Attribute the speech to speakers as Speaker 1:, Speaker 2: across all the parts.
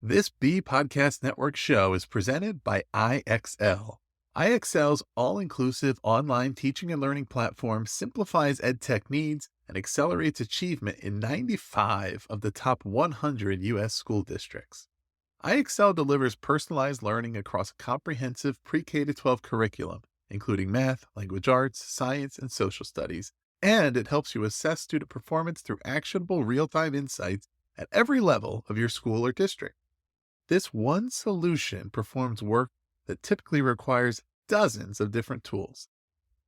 Speaker 1: This B Podcast Network show is presented by IXL. IXL's all-inclusive online teaching and learning platform simplifies edtech needs and accelerates achievement in 95 of the top 100 U.S. school districts. IXL delivers personalized learning across a comprehensive pre-K-12 curriculum, including math, language arts, science, and social studies, and it helps you assess student performance through actionable real-time insights at every level of your school or district. This one solution performs work that typically requires dozens of different tools.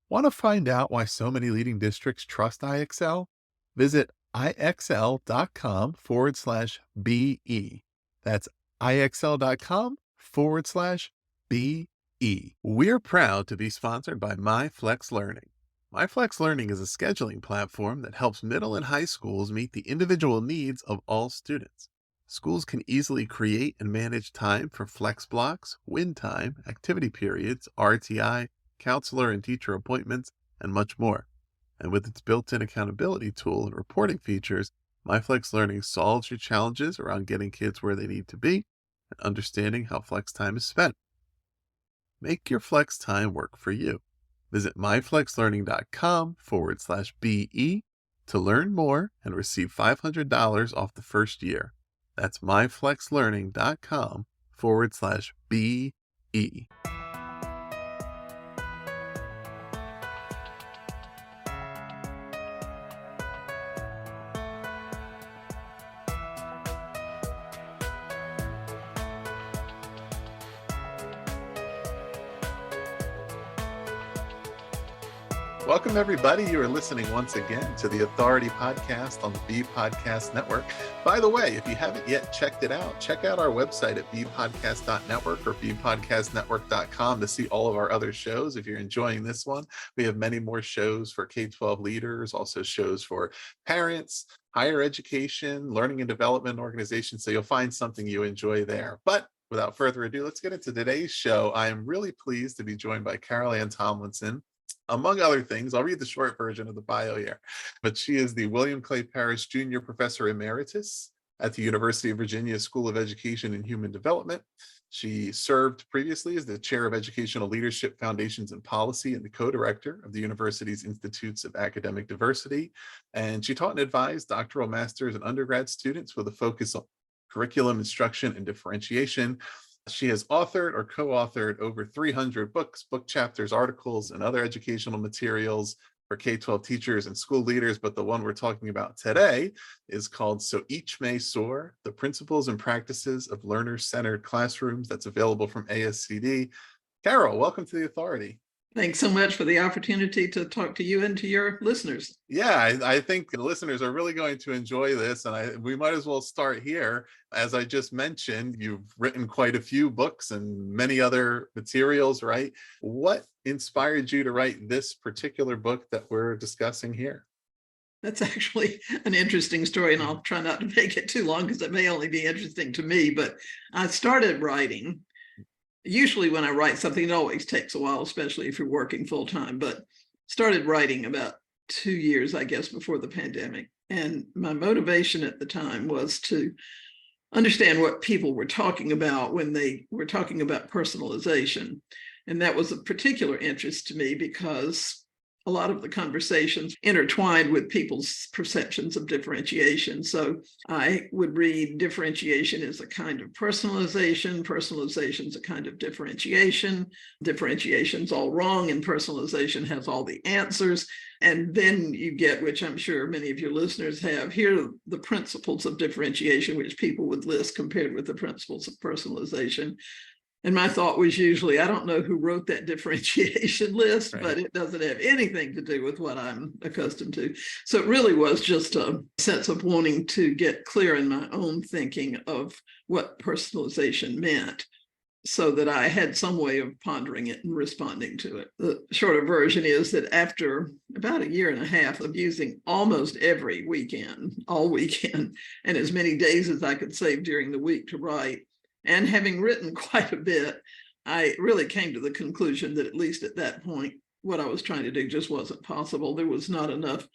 Speaker 1: Want to find out why so many leading districts trust IXL? Visit ixl.com/BE. That's ixl.com/BE. We're proud to be sponsored by MyFlex Learning. MyFlex Learning is a scheduling platform that helps middle and high schools meet the individual needs of all students. Schools can easily create and manage time for flex blocks, win time, activity periods, RTI, counselor and teacher appointments, and much more. And with its built-in accountability tool and reporting features, MyFlex Learning solves your challenges around getting kids where they need to be and understanding how flex time is spent. Make your flex time work for you. Visit myflexlearning.com/BE to learn more and receive $500 off the first year. That's myflexlearning.com/BE. Welcome, everybody. You are listening once again to the Authority Podcast on the B Podcast Network. By the way, if you haven't yet checked it out, check out our website at bpodcast.network or bpodcastnetwork.com to see all of our other shows. If you're enjoying this one, we have many more shows for K-12 leaders, also shows for parents, higher education, learning and development organizations. So you'll find something you enjoy there. But without further ado, let's get into today's show. I am really pleased to be joined by Carol Ann Tomlinson. Among other things, I'll read the short version of the bio here, but she is the William Clay Parrish Jr. Professor Emeritus at the University of Virginia School of Education and Human Development. She served previously as the Chair of Educational Leadership, Foundations, and Policy and the co-director of the university's Institutes of Academic Diversity. And she taught and advised doctoral, master's, and undergrad students with a focus on curriculum, instruction, and differentiation. She has authored or co-authored over 300 books, book chapters, articles, and other educational materials for K-12 teachers and school leaders. But the one we're talking about today is called So Each May Soar, The Principles and Practices of Learner-Centered Classrooms. That's available from ASCD. Carol, welcome to the Authority.
Speaker 2: Thanks so much for the opportunity to talk to you and to your listeners.
Speaker 1: Yeah, I think the listeners are really going to enjoy this, and we might as well start here. As I just mentioned, you've written quite a few books and many other materials, right? What inspired you to write this particular book that we're discussing here?
Speaker 2: That's actually an interesting story, and I'll try not to make it too long because it may only be interesting to me, but I started writing. Usually when I write something, it always takes a while, especially if you're working full time, but started writing about 2 years, I guess, before the pandemic. And my motivation at the time was to understand what people were talking about when they were talking about personalization. And that was of particular interest to me because a lot of the conversations intertwined with people's perceptions of differentiation. So I would read differentiation is a kind of personalization. Personalization is a kind of differentiation. Differentiation's all wrong and personalization has all the answers. And then you get, which I'm sure many of your listeners have, here are the principles of differentiation, which people would list compared with the principles of personalization. And my thought was usually, I don't know who wrote that differentiation list, right, but it doesn't have anything to do with what I'm accustomed to. So it really was just a sense of wanting to get clear in my own thinking of what personalization meant so that I had some way of pondering it and responding to it. The shorter version is that after about 1.5 years of using almost every weekend, all weekend, and as many days as I could save during the week to write, and having written quite a bit, I really came to the conclusion that at least at that point, what I was trying to do just wasn't possible. There was not enough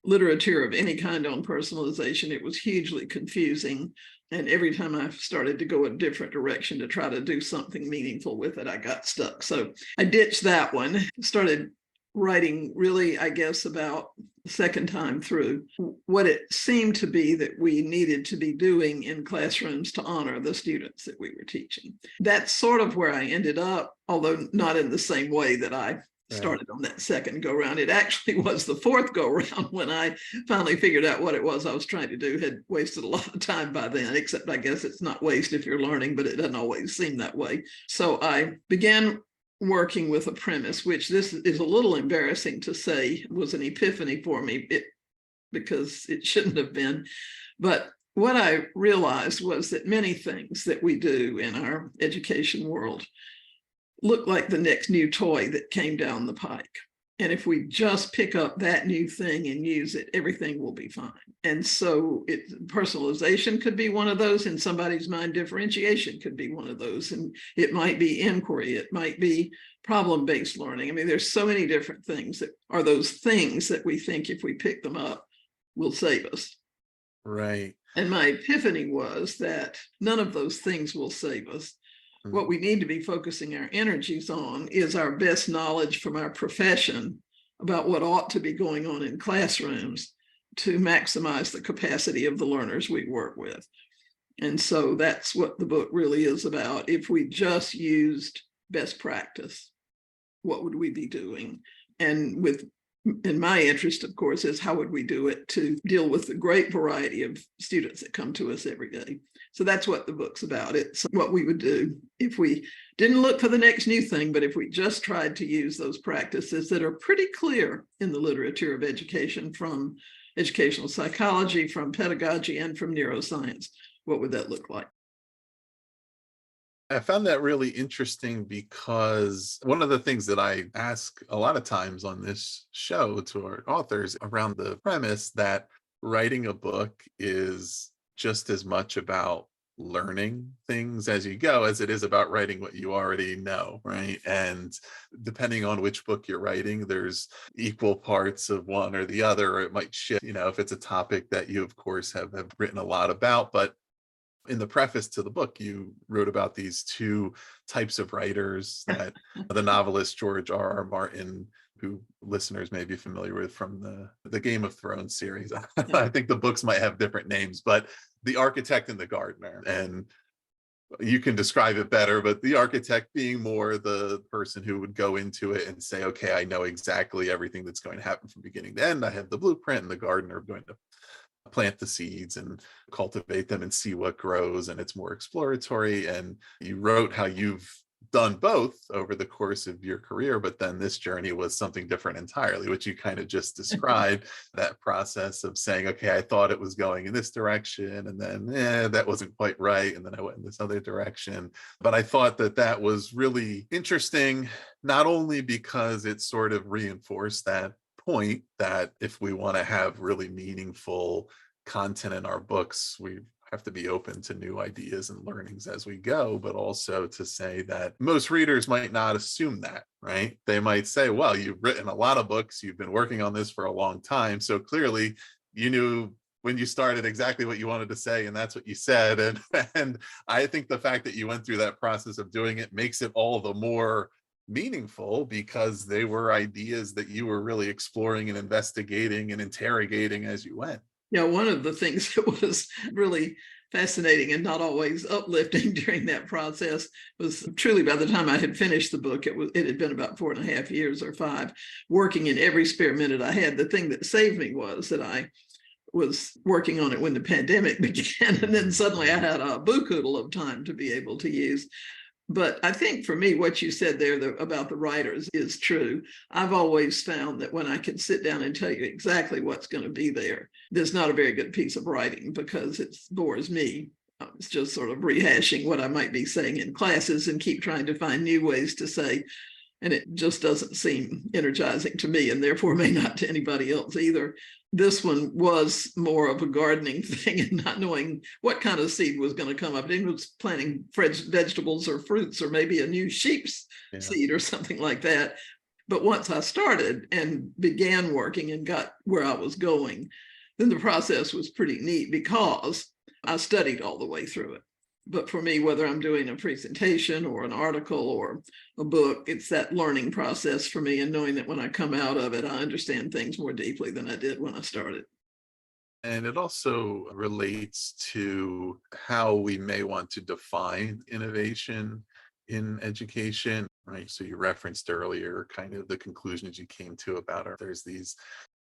Speaker 2: literature of any kind on personalization. It was hugely confusing. And every time I started to go a different direction to try to do something meaningful with it, I got stuck. So I ditched that one, started writing really, I guess, about the second time through what it seemed to be that we needed to be doing in classrooms to honor the students that we were teaching. That's sort of where I ended up, although not in the same way that I started on that second go round. It actually was the fourth go round when I finally figured out what it was I was trying to do. Had wasted a lot of time by then, except I guess it's not waste if you're learning, but it doesn't always seem that way. So I began working with a premise, which this is a little embarrassing to say was an epiphany for me, because it shouldn't have been. But what I realized was that many things that we do in our education world look like the next new toy that came down the pike. And if we just pick up that new thing and use it, everything will be fine. And so personalization could be one of those in somebody's mind. Differentiation could be one of those. And it might be inquiry. It might be problem-based learning. I mean, there's so many different things that are those things that we think if we pick them up will save us.
Speaker 1: Right.
Speaker 2: And my epiphany was that none of those things will save us. What we need to be focusing our energies on is our best knowledge from our profession about what ought to be going on in classrooms to maximize the capacity of the learners we work with. And so that's what the book really is about. If we just used best practice, what would we be doing? And in my interest, of course, is how would we do it to deal with the great variety of students that come to us every day. So that's what the book's about. It's what we would do if we didn't look for the next new thing, but if we just tried to use those practices that are pretty clear in the literature of education, from educational psychology, from pedagogy, and from neuroscience. What would that look like?
Speaker 1: I found that really interesting because one of the things that I ask a lot of times on this show to our authors around the premise that writing a book is just as much about learning things as you go as it is about writing what you already know, right? And depending on which book you're writing, there's equal parts of one or the other, or it might shift, if it's a topic that you, of course, have written a lot about. But in the preface to the book, you wrote about these two types of writers that the novelist George R.R. Martin, who listeners may be familiar with from the Game of Thrones series. I think the books might have different names, but the architect and the gardener. And you can describe it better, but the architect being more the person who would go into it and say, okay, I know exactly everything that's going to happen from beginning to end. I have the blueprint, and the gardener going to plant the seeds and cultivate them and see what grows, and it's more exploratory. And you wrote how you've done both over the course of your career, but then this journey was something different entirely, which you kind of just described. That process of saying, okay, I thought it was going in this direction, and then that wasn't quite right, and then I went in this other direction. But I thought that was really interesting, not only because it sort of reinforced that point that if we want to have really meaningful content in our books, we have to be open to new ideas and learnings as we go, but also to say that most readers might not assume that, right? They might say, well, you've written a lot of books, you've been working on this for a long time, so clearly you knew when you started exactly what you wanted to say, and that's what you said. And I think the fact that you went through that process of doing it makes it all the more meaningful, because they were ideas that you were really exploring and investigating and interrogating as you went.
Speaker 2: Yeah, one of the things that was really fascinating and not always uplifting during that process was truly, by the time I had finished the book, it had been about 4.5 years or 5, working in every spare minute I had. The thing that saved me was that I was working on it when the pandemic began, and then suddenly I had a buku of time to be able to use. But I think for me, what you said there about the writers is true. I've always found that when I can sit down and tell you exactly what's going to be there, there's not a very good piece of writing, because it bores me. It's just sort of rehashing what I might be saying in classes and keep trying to find new ways to say. And it just doesn't seem energizing to me, and therefore may not to anybody else either. This one was more of a gardening thing and not knowing what kind of seed was going to come up. It was planting fresh vegetables or fruits, or maybe a new sheep's seed or something like that. But once I started and began working and got where I was going, then the process was pretty neat because I studied all the way through it. But for me, whether I'm doing a presentation or an article or a book, it's that learning process for me, and knowing that when I come out of it, I understand things more deeply than I did when I started.
Speaker 1: And it also relates to how we may want to define innovation in education, right? So you referenced earlier kind of the conclusions you came to about there's these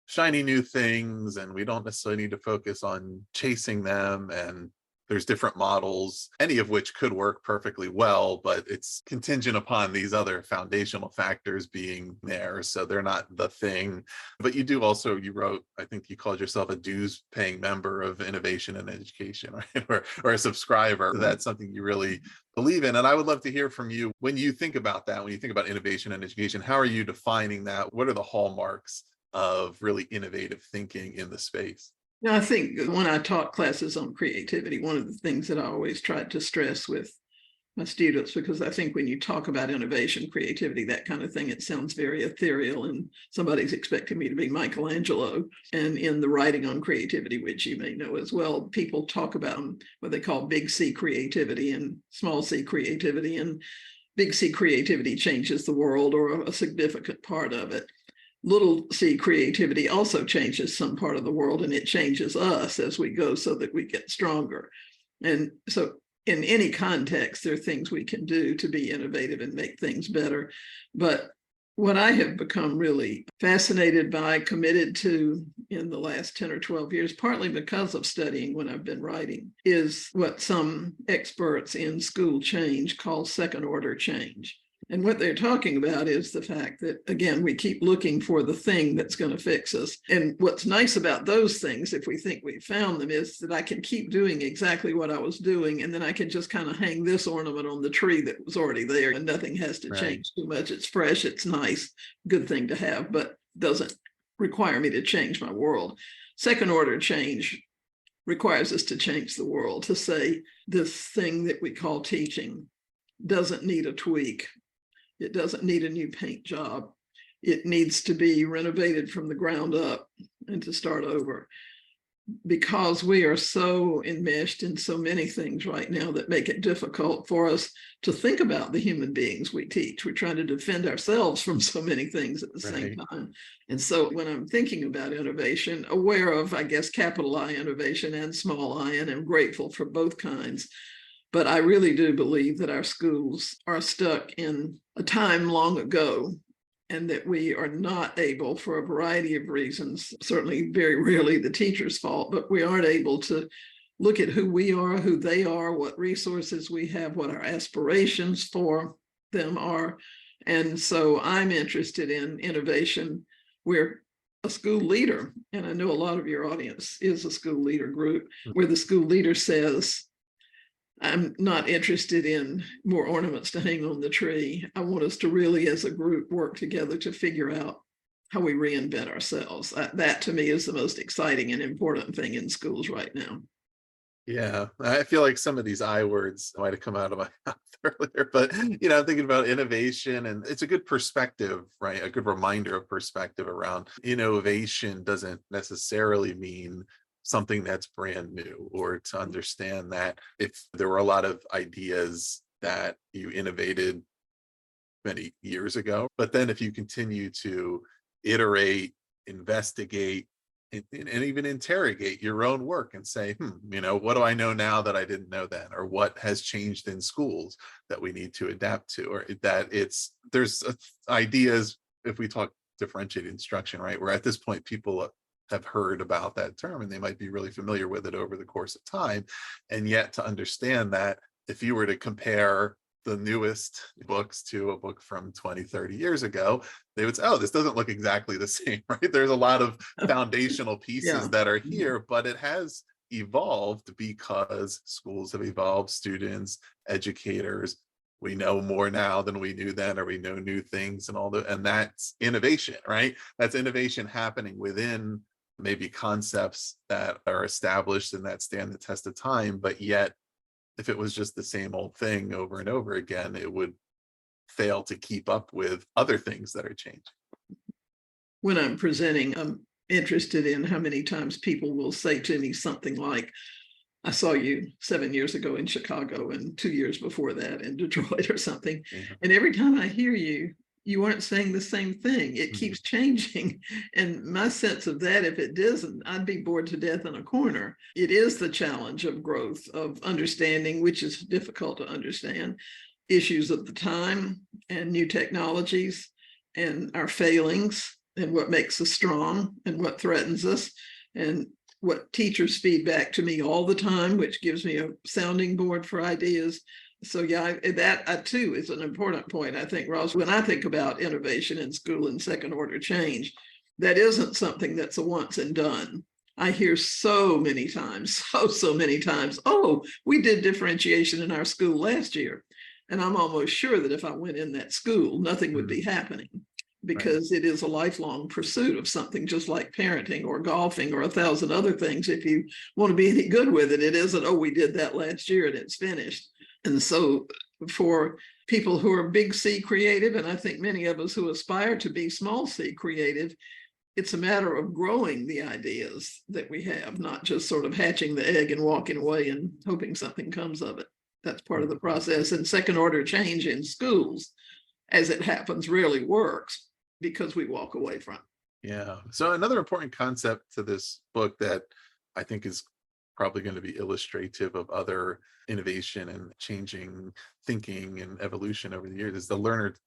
Speaker 1: shiny new things and we don't necessarily need to focus on chasing them, and there's different models, any of which could work perfectly well, but it's contingent upon these other foundational factors being there, so they're not the thing. But you do also, you wrote, I think you called yourself a dues paying member of innovation and education, right? Or a subscriber. That's something you really believe in, and I would love to hear from you when you think about that, when you think about innovation and education. How are you defining that? What are the hallmarks of really innovative thinking in the space?
Speaker 2: Now, I think when I taught classes on creativity, one of the things that I always tried to stress with my students, because I think when you talk about innovation, creativity, that kind of thing, it sounds very ethereal and somebody's expecting me to be Michelangelo. And in the writing on creativity, which you may know as well, people talk about what they call big C creativity and small c creativity. And big C creativity changes the world, or a significant part of it. Little c creativity also changes some part of the world, and it changes us as we go so that we get stronger. And so in any context, there are things we can do to be innovative and make things better. But what I have become really fascinated by, committed to in the last 10 or 12 years, partly because of studying when I've been writing, is what some experts in school change call second order change. And what they're talking about is the fact that, again, we keep looking for the thing that's going to fix us. And what's nice about those things, if we think we've found them, is that I can keep doing exactly what I was doing. And then I can just kind of hang this ornament on the tree that was already there, and nothing has to change too much. It's fresh, it's nice, good thing to have, but doesn't require me to change my world. Second order change requires us to change the world, to say this thing that we call teaching doesn't need a tweak. It doesn't need a new paint job. It needs to be renovated from the ground up and to start over, because we are so enmeshed in so many things right now that make it difficult for us to think about the human beings we teach. We're trying to defend ourselves from so many things at the same time. And so when I'm thinking about innovation, aware of, I guess, capital I innovation and small I, and I'm grateful for both kinds. But I really do believe that our schools are stuck in a time long ago, and that we are not able, for a variety of reasons, certainly very rarely the teacher's fault, but we aren't able to look at who we are, who they are, what resources we have, what our aspirations for them are. And so I'm interested in innovation. We're a school leader, and I know a lot of your audience is a school leader group, where the school leader says, I'm not interested in more ornaments to hang on the tree. I want us to really, as a group, work together to figure out how we reinvent ourselves. That to me is the most exciting and important thing in schools right now.
Speaker 1: Yeah, I feel like some of these I words might have come out of my mouth earlier, but I'm thinking about innovation, and it's a good perspective, right? A good reminder of perspective around innovation doesn't necessarily mean something that's brand new, or to understand that if there were a lot of ideas that you innovated many years ago, but then if you continue to iterate, investigate, and even interrogate your own work and say, what do I know now that I didn't know then? Or what has changed in schools that we need to adapt to? Or that there's ideas, if we talk differentiated instruction, right? Where at this point, people have heard about that term and they might be really familiar with it over the course of time. And yet to understand that if you were to compare the newest books to a book from 20, 30 years ago, they would say, oh, this doesn't look exactly the same, right? There's a lot of foundational pieces that are here, but it has evolved because schools have evolved, students, educators, we know more now than we knew then, or we know new things and that's innovation, right? That's innovation happening within maybe concepts that are established and that stand the test of time, but yet if it was just the same old thing over and over again, it would fail to keep up with other things that are changing.
Speaker 2: When I'm presenting, I'm interested in how many times people will say to me something like, I saw you 7 years ago in Chicago and 2 years before that in Detroit or something.
Speaker 1: Yeah.
Speaker 2: And every time I hear you, you aren't saying the same thing. It keeps changing. And my sense of that, if it doesn't, I'd be bored to death in a corner. It is the challenge of growth, of understanding, which is difficult to understand, issues of the time and new technologies and our failings and what makes us strong and what threatens us, and what teachers feed back to me all the time, which gives me a sounding board for ideas. So yeah, that too is an important point, I think, Ross. When I think about innovation in school and second order change, that isn't something that's a once and done. I hear so many times, so many times, oh, we did differentiation in our school last year. And I'm almost sure that if I went in that school, nothing would be happening, because it is a lifelong pursuit of something, just like parenting or golfing or 1,000 other things. If you want to be any good with it, it isn't, oh, we did that last year and it's finished. And so for people who are big C creative, and I think many of us who aspire to be small c creative, it's a matter of growing the ideas that we have, not just sort of hatching the egg and walking away and hoping something comes of it. That's part of the process. And second order change in schools, as it happens, rarely works because we walk away from it.
Speaker 1: Yeah. So another important concept to this book that I think is probably going to be illustrative of other innovation and changing thinking and evolution over the years is the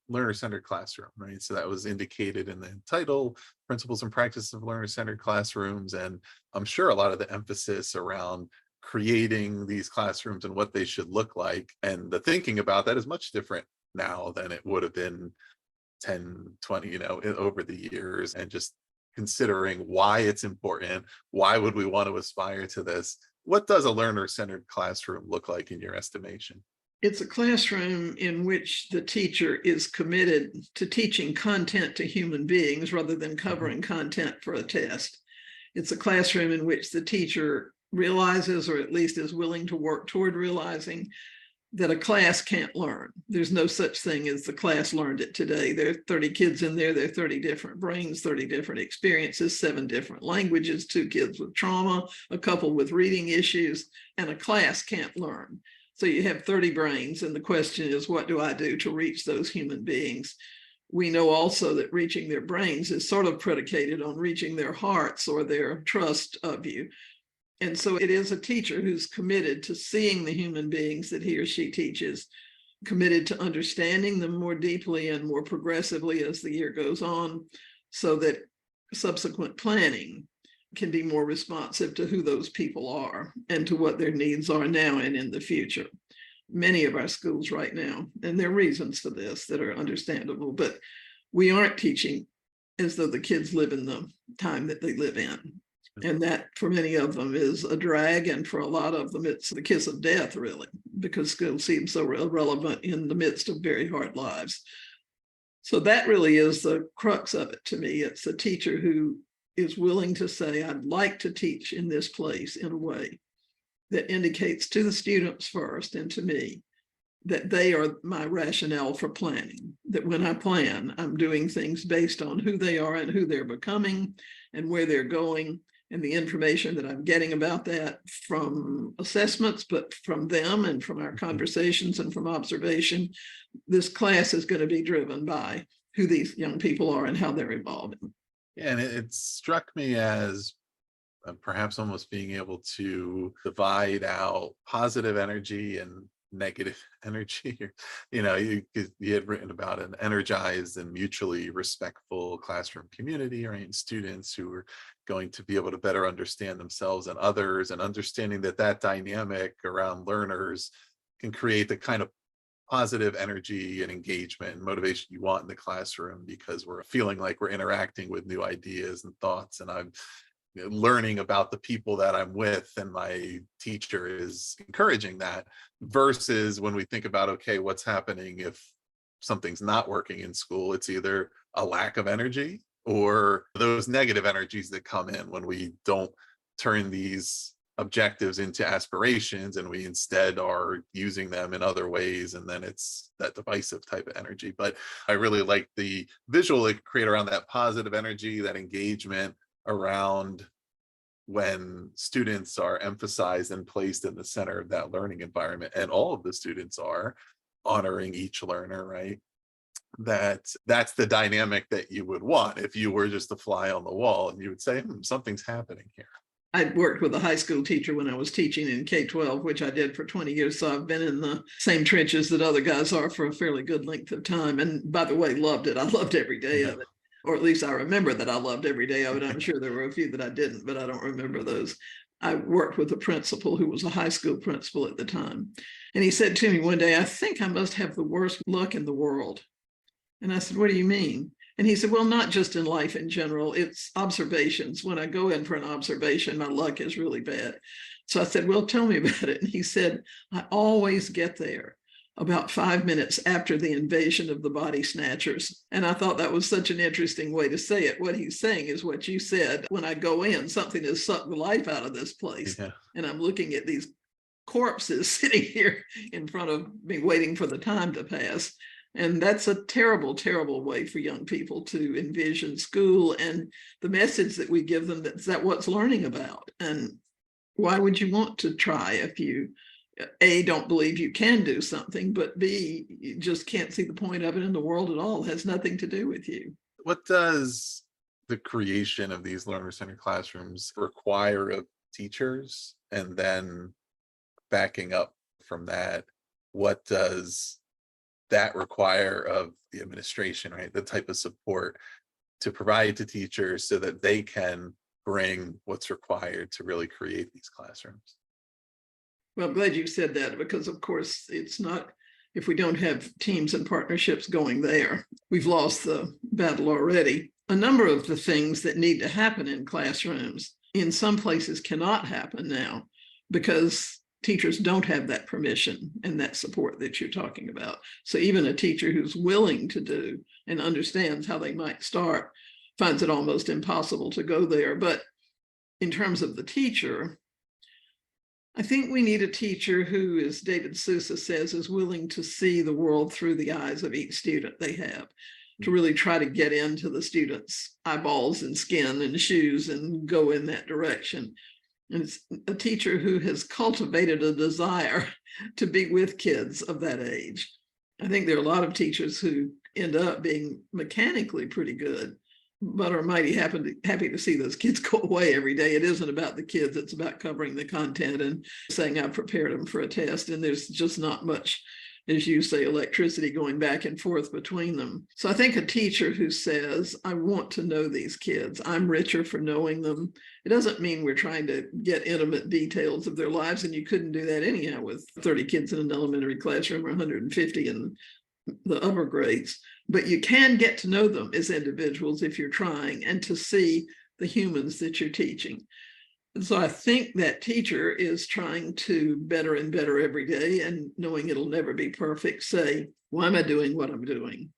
Speaker 1: learner-centered classroom, right? So that was indicated in the title, Principles and Practices of Learner-Centered Classrooms. And I'm sure a lot of the emphasis around creating these classrooms and what they should look like, and the thinking about that is much different now than it would have been 10, 20, over the years. And just considering why it's important, why would we want to aspire to this? What does a learner-centered classroom look like in your estimation?
Speaker 2: It's a classroom in which the teacher is committed to teaching content to human beings rather than covering content for a test. It's a classroom in which the teacher realizes, or at least is willing to work toward realizing, that a class can't learn. There's no such thing as the class learned it today. There are 30 kids in there. There are 30 different brains, 30 different experiences, 7 different languages, 2 kids with trauma, a couple with reading issues, and a class can't learn. So you have 30 brains, and the question is, what do I do to reach those human beings? We know also that reaching their brains is sort of predicated on reaching their hearts or their trust of you. And so it is a teacher who's committed to seeing the human beings that he or she teaches, committed to understanding them more deeply and more progressively as the year goes on, so that subsequent planning can be more responsive to who those people are and to what their needs are now and in the future. Many of our schools right now, and there are reasons for this that are understandable, but we aren't teaching as though the kids live in the time that they live in. And that for many of them is a drag. And for a lot of them, it's the kiss of death, really, because school seems so irrelevant in the midst of very hard lives. So that really is the crux of it to me. It's a teacher who is willing to say, I'd like to teach in this place in a way that indicates to the students first and to me that they are my rationale for planning, that when I plan, I'm doing things based on who they are and who they're becoming and where they're going, and the information that I'm getting about that from assessments, but from them and from our conversations and from observation. This class is going to be driven by who these young people are and how they're evolving.
Speaker 1: Yeah, and it struck me as perhaps almost being able to divide out positive energy and negative energy. You had written about an energized and mutually respectful classroom community, right? And students who are going to be able to better understand themselves and others, and understanding that dynamic around learners can create the kind of positive energy and engagement and motivation you want in the classroom, because we're feeling like we're interacting with new ideas and thoughts, and I'm learning about the people that I'm with, and my teacher is encouraging that. Versus when we think about, okay, what's happening if something's not working in school? It's either a lack of energy or those negative energies that come in when we don't turn these objectives into aspirations, and we instead are using them in other ways, and then it's that divisive type of energy. But I really like the visual it create around that positive energy, that engagement around when students are emphasized and placed in the center of that learning environment, and all of the students are honoring each learner, right? That's the dynamic that you would want if you were just a fly on the wall, and you would say, something's happening here.
Speaker 2: I worked with a high school teacher when I was teaching in K-12, which I did for 20 years. So I've been in the same trenches that other guys are for a fairly good length of time. And by the way, loved it. I loved every day of it, or at least I remember that I loved every day of it. I'm sure there were a few that I didn't, but I don't remember those. I worked with a principal who was a high school principal at the time. And he said to me one day, I think I must have the worst luck in the world. And I said, what do you mean? And he said, well, not just in life in general, it's observations. When I go in for an observation, my luck is really bad. So I said, well, tell me about it. And he said, I always get there about 5 minutes after the invasion of the body snatchers. And I thought that was such an interesting way to say it. What he's saying is what you said. When I go in, something has sucked the life out of this place. Yeah. And I'm looking at these corpses sitting here in front of me, waiting for the time to pass. And that's a terrible, terrible way for young people to envision school and the message that we give them, that's that what's learning about. And why would you want to try if you, A, don't believe you can do something, but B, you just can't see the point of it in the world at all. It has nothing to do with you.
Speaker 1: What does the creation of these learner-centered classrooms require of teachers? And then backing up from that, what does that require of the administration, right? The type of support to provide to teachers so that they can bring what's required to really create these classrooms.
Speaker 2: Well, I'm glad you said that, because of course it's not, if we don't have teams and partnerships going there, we've lost the battle already. A number of the things that need to happen in classrooms in some places cannot happen now because teachers don't have that permission and that support that you're talking about. So even a teacher who's willing to do and understands how they might start finds it almost impossible to go there. But in terms of the teacher, I think we need a teacher who, as David Sousa says, is willing to see the world through the eyes of each student they have, to really try to get into the students' eyeballs and skin and shoes and go in that direction. And it's a teacher who has cultivated a desire to be with kids of that age. I think there are a lot of teachers who end up being mechanically pretty good, but are mighty happy to see those kids go away every day. It isn't about the kids, it's about covering the content and saying I've prepared them for a test. And there's just not much, as you say, electricity going back and forth between them. So I think a teacher who says, I want to know these kids, I'm richer for knowing them. It doesn't mean we're trying to get intimate details of their lives, and you couldn't do that anyhow with 30 kids in an elementary classroom or 150 in the upper grades. But you can get to know them as individuals if you're trying, and to see the humans that you're teaching. And so I think that teacher is trying to better and better every day, and knowing it'll never be perfect, say, why am I doing what I'm doing?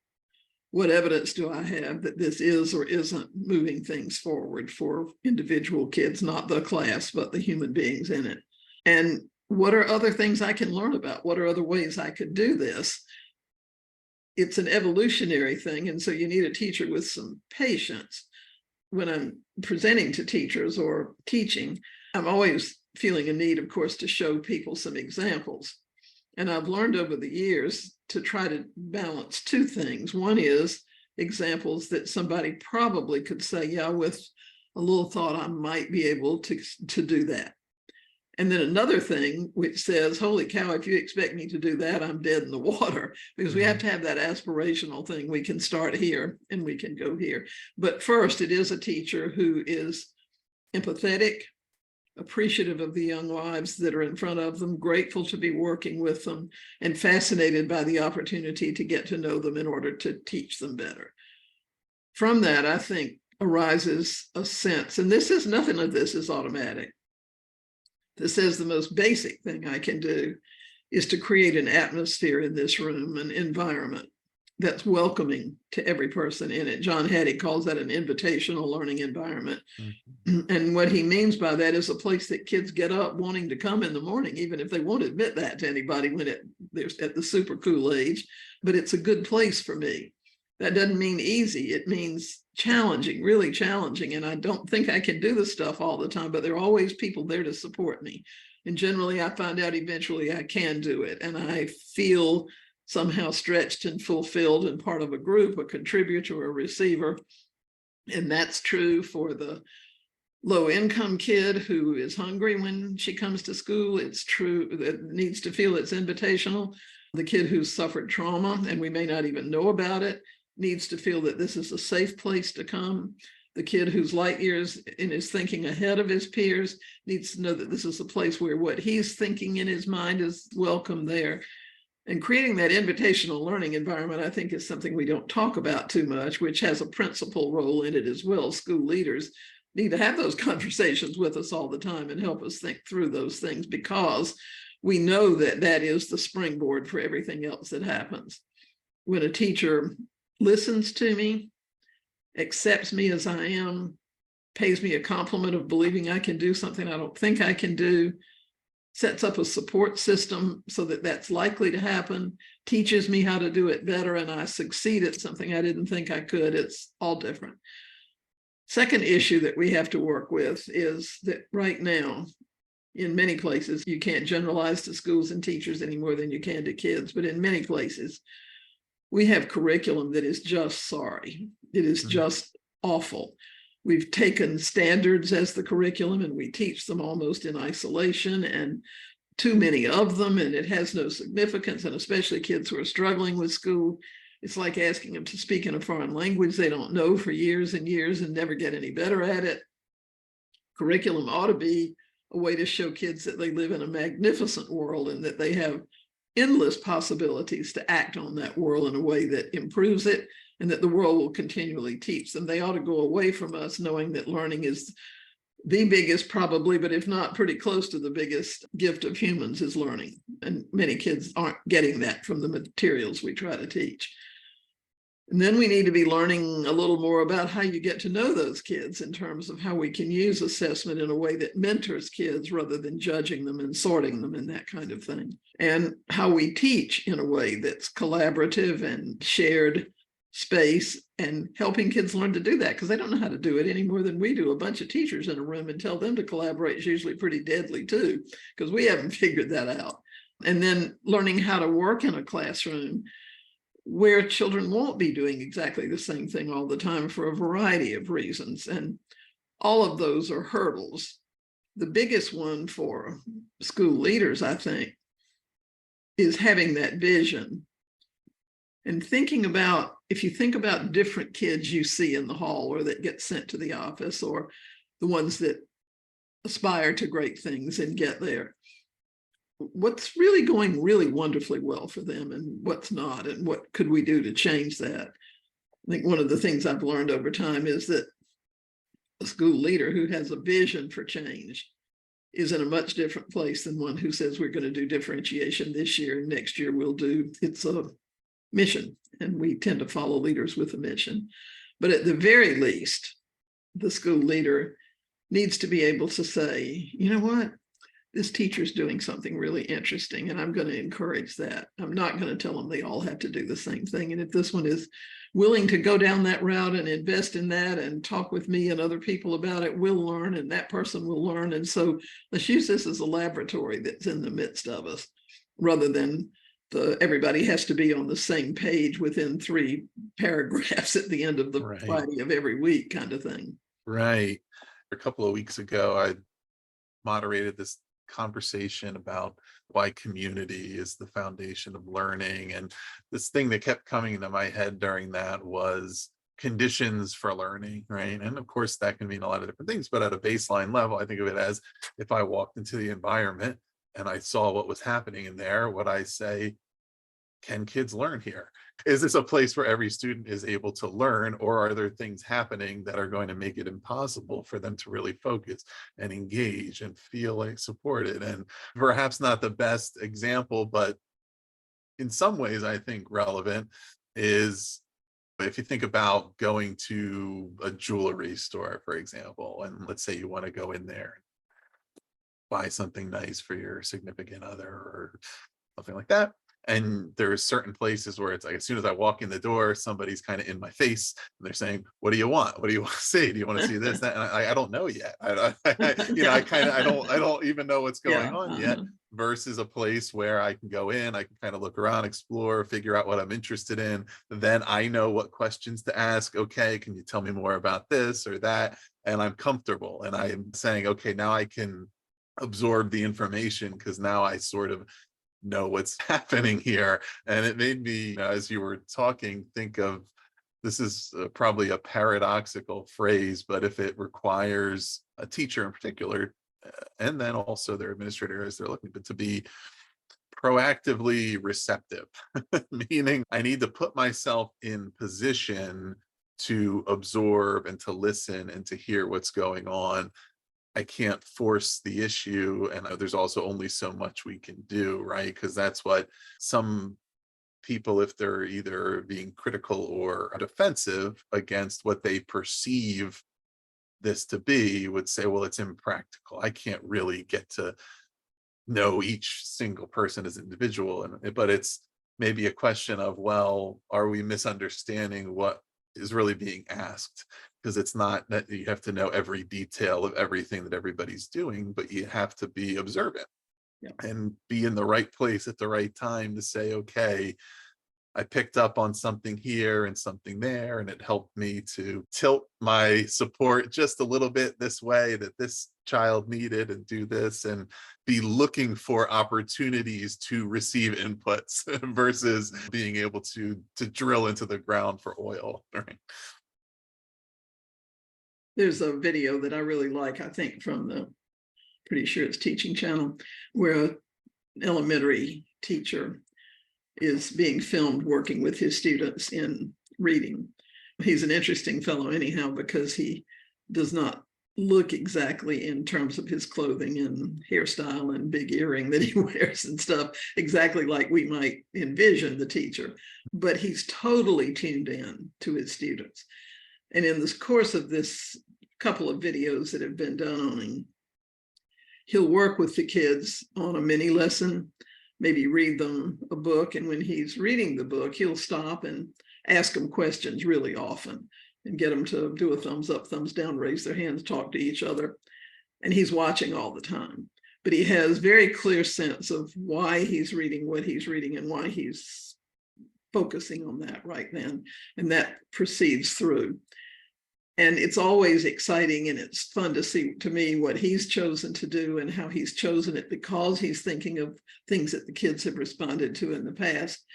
Speaker 2: What evidence do I have that this is or isn't moving things forward for individual kids, not the class, but the human beings in it? And what are other things I can learn about? What are other ways I could do this? It's an evolutionary thing, and so you need a teacher with some patience. When I'm presenting to teachers or teaching, I'm always feeling a need, of course, to show people some examples. And I've learned over the years to try to balance two things. One is examples that somebody probably could say, yeah, with a little thought, I might be able to do that. And then another thing which says, holy cow, if you expect me to do that, I'm dead in the water, because we have to have that aspirational thing. We can start here and we can go here. But first, it is a teacher who is empathetic, appreciative of the young lives that are in front of them, grateful to be working with them, and fascinated by the opportunity to get to know them in order to teach them better. From that, I think, arises a sense, and nothing of this is automatic. This says the most basic thing I can do is to create an atmosphere in this room, an environment that's welcoming to every person in it. John Hattie calls that an invitational learning environment.
Speaker 1: Mhm.
Speaker 2: And what he means by that is a place that kids get up wanting to come in the morning, even if they won't admit that to anybody when they're at the super cool age. But it's a good place for me. That doesn't mean easy. It means challenging, really challenging. And I don't think I can do this stuff all the time, but there are always people there to support me. And generally, I find out eventually I can do it. And I feel somehow stretched and fulfilled and part of a group, a contributor, a receiver. And that's true for the low-income kid who is hungry when she comes to school. It's true that needs to feel it's invitational. The kid who's suffered trauma, and we may not even know about it, needs to feel that this is a safe place to come. The kid who's light years in his thinking ahead of his peers needs to know that this is a place where what he's thinking in his mind is welcome there. And creating that invitational learning environment, I think, is something we don't talk about too much, which has a principal role in it as well. School leaders need to have those conversations with us all the time and help us think through those things, because we know that that is the springboard for everything else that happens. When a teacher listens to me, accepts me as I am, pays me a compliment of believing I can do something I don't think I can do, sets up a support system so that that's likely to happen, teaches me how to do it better, and I succeed at something I didn't think I could, it's all different. Second issue that we have to work with is that right now, in many places, you can't generalize to schools and teachers any more than you can to kids, but in many places, we have curriculum that is just sorry. It is just awful. We've taken standards as the curriculum and we teach them almost in isolation, and too many of them, and it has no significance. And especially kids who are struggling with school, it's like asking them to speak in a foreign language they don't know for years and years and never get any better at it. Curriculum ought to be a way to show kids that they live in a magnificent world and that they have endless possibilities to act on that world in a way that improves it, and that the world will continually teach them. They ought to go away from us knowing that learning is the biggest, probably, but if not pretty close to the biggest gift of humans, is learning. And many kids aren't getting that from the materials we try to teach. And then we need to be learning a little more about how you get to know those kids in terms of how we can use assessment in a way that mentors kids rather than judging them and sorting them and that kind of thing. And how we teach in a way that's collaborative and shared space, and helping kids learn to do that, because they don't know how to do it any more than we do. A bunch of teachers in a room and tell them to collaborate is usually pretty deadly too, because we haven't figured that out. And then learning how to work in a classroom where children won't be doing exactly the same thing all the time for a variety of reasons. And all of those are hurdles. The biggest one for school leaders, I think, is having that vision and thinking about, if you think about different kids you see in the hall or that get sent to the office, or the ones that aspire to great things and get there, what's really going really wonderfully well for them and what's not, and what could we do to change that? I think one of the things I've learned over time is that a school leader who has a vision for change is in a much different place than one who says we're going to do differentiation this year and next year we'll do, it's a mission, and we tend to follow leaders with a mission. But at the very least, the school leader needs to be able to say, you know what, this teacher's doing something really interesting, and I'm going to encourage that. I'm not going to tell them they all have to do the same thing. And if this one is willing to go down that route and invest in that and talk with me and other people about it, we'll learn, and that person will learn. And so let's use this as a laboratory that's in the midst of us, rather than everybody has to be on the same page within 3 paragraphs at the end of the Friday of every week kind of thing.
Speaker 1: Right. A couple of weeks ago, I moderated this conversation about why community is the foundation of learning. And this thing that kept coming into my head during that was conditions for learning, right? And of course, that can mean a lot of different things, but at a baseline level, I think of it as, if I walked into the environment and I saw what was happening in there, would I say, can kids learn here? Is this a place where every student is able to learn, or are there things happening that are going to make it impossible for them to really focus and engage and feel like supported? And perhaps not the best example, but in some ways, I think relevant. is if you think about going to a jewelry store, for example, and let's say you want to go in there, buy something nice for your significant other or something like that. And there's certain places where it's like as soon as I walk in the door, somebody's kind of in my face and they're saying, "What do you want? What do you want to see? Do you want to see this, that?" And I don't know yet. I don't even know what's going
Speaker 2: Yeah.
Speaker 1: on yet. Versus a place where I can go in, I can kind of look around, explore, figure out what I'm interested in. Then I know what questions to ask. Okay, can you tell me more about this or that? And I'm comfortable, and I'm saying, okay, now I can absorb the information because now I sort of know what's happening here. And it made me, as you were talking, think of this is probably a paradoxical phrase, but if it requires a teacher in particular, and then also their administrator as they're looking, but to be proactively receptive, meaning I need to put myself in position to absorb and to listen and to hear what's going on. I can't force the issue, and there's also only so much we can do, right? Because that's what some people, if they're either being critical or defensive against what they perceive this to be, would say, well, it's impractical. I can't really get to know each single person as individual. But it's maybe a question of, well, are we misunderstanding what is really being asked? Because it's not that you have to know every detail of everything that everybody's doing, but you have to be observant.
Speaker 2: Yeah.
Speaker 1: And be in the right place at the right time to say, okay, I picked up on something here and something there, and it helped me to tilt my support just a little bit this way that this child needed, and do this, and be looking for opportunities to receive inputs versus being able to drill into the ground for oil. Right?
Speaker 2: There's a video that I really like, I think from the, pretty sure it's Teaching Channel, where an elementary teacher is being filmed working with his students in reading. He's an interesting fellow anyhow, because he does not look exactly, in terms of his clothing and hairstyle and big earring that he wears and stuff, exactly like we might envision the teacher, but he's totally tuned in to his students. And in the course of this couple of videos that have been done on him, he'll work with the kids on a mini lesson, maybe read them a book. And when he's reading the book, he'll stop and ask them questions really often and get them to do a thumbs up, thumbs down, raise their hands, talk to each other. And he's watching all the time. But he has very clear sense of why he's reading what he's reading and why he's focusing on that right then. And that proceeds through. And it's always exciting, and it's fun to see, to me, what he's chosen to do and how he's chosen it, because he's thinking of things that the kids have responded to in the past.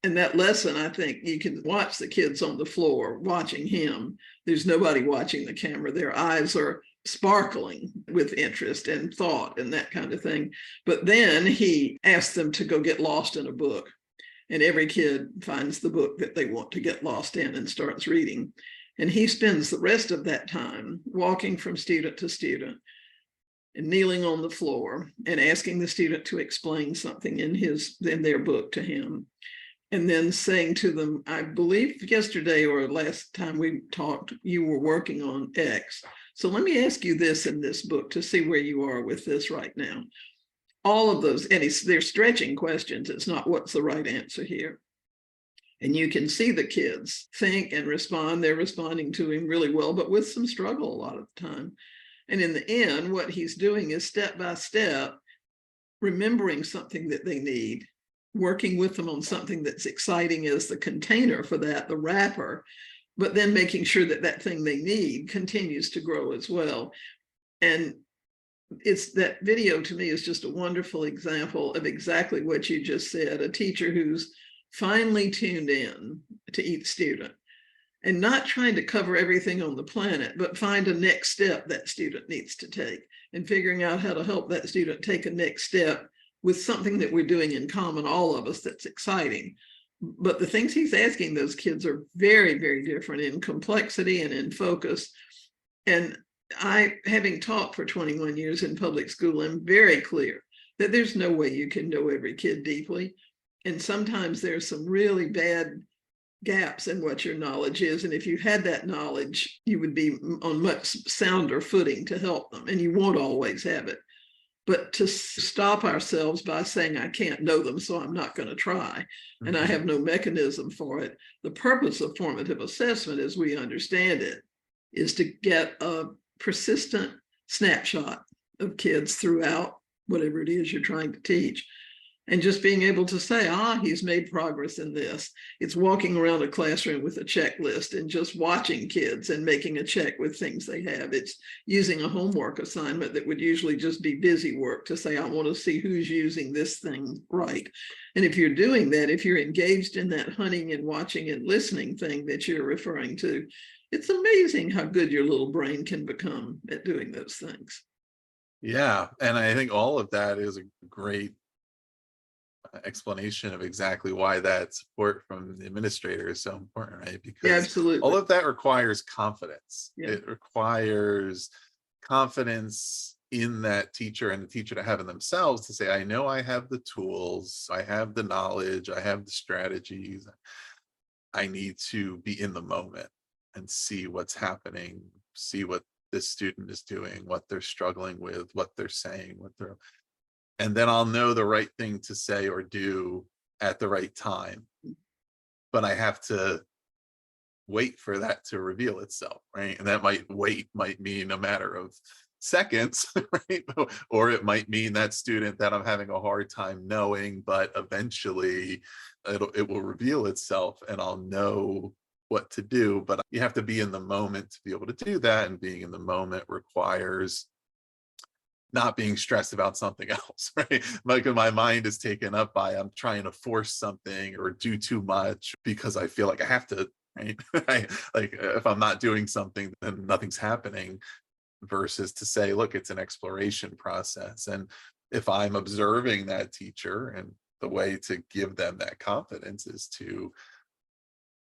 Speaker 2: And that lesson, I think you can watch the kids on the floor watching him. There's nobody watching the camera. Their eyes are sparkling with interest and thought and that kind of thing. But then he asks them to go get lost in a book. And every kid finds the book that they want to get lost in and starts reading. And he spends the rest of that time walking from student to student and kneeling on the floor and asking the student to explain something in their book to him. And then saying to them, I believe yesterday or last time we talked, you were working on X. So let me ask you this in this book to see where you are with this right now. All of those, and they're stretching questions. It's not what's the right answer here. And you can see the kids think and respond. They're responding to him really well, but with some struggle a lot of the time. And in the end, what he's doing is step by step, remembering something that they need, working with them on something that's exciting as the container for that, the wrapper, but then making sure that that thing they need continues to grow as well. And it's that video to me is just a wonderful example of exactly what you just said, a teacher who's finally tuned in to each student and not trying to cover everything on the planet, but find a next step that student needs to take and figuring out how to help that student take a next step with something that we're doing in common, all of us, that's exciting. But the things he's asking those kids are very, very different in complexity and in focus. And I, having taught for 21 years in public school, am very clear that there's no way you can know every kid deeply. And sometimes there's some really bad gaps in what your knowledge is. And if you had that knowledge, you would be on much sounder footing to help them, and you won't always have it. But to stop ourselves by saying, I can't know them, so I'm not going to try, and I have no mechanism for it. The purpose of formative assessment, as we understand it, is to get a persistent snapshot of kids throughout whatever it is you're trying to teach. And just being able to say, he's made progress in this. It's walking around a classroom with a checklist and just watching kids and making a check with things they have. It's using a homework assignment that would usually just be busy work to say, I want to see who's using this thing right. And if you're doing that, if you're engaged in that hunting and watching and listening thing that you're referring to, it's amazing how good your little brain can become at doing those things.
Speaker 1: Yeah. And I think all of that is a great explanation of exactly why that support from the administrator is so important, right? Because
Speaker 2: absolutely,
Speaker 1: all of that requires confidence.
Speaker 2: Yeah.
Speaker 1: It requires confidence in that teacher, and the teacher to have in themselves to say, I know I have the tools, I have the knowledge, I have the strategies. I need to be in the moment and see what's happening, see what this student is doing, what they're struggling with, what they're saying, and then I'll know the right thing to say or do at the right time. But I have to wait for that to reveal itself, right? And that might mean a matter of seconds, right? Or it might mean that student that I'm having a hard time knowing, but eventually it will reveal itself and I'll know what to do. But you have to be in the moment to be able to do that. And being in the moment requires not being stressed about something else, right? Like my mind is taken up by I'm trying to force something or do too much because I feel like I have to, right? Like if I'm not doing something, then nothing's happening, versus to say, look, it's an exploration process. And if I'm observing that teacher, and the way to give them that confidence is to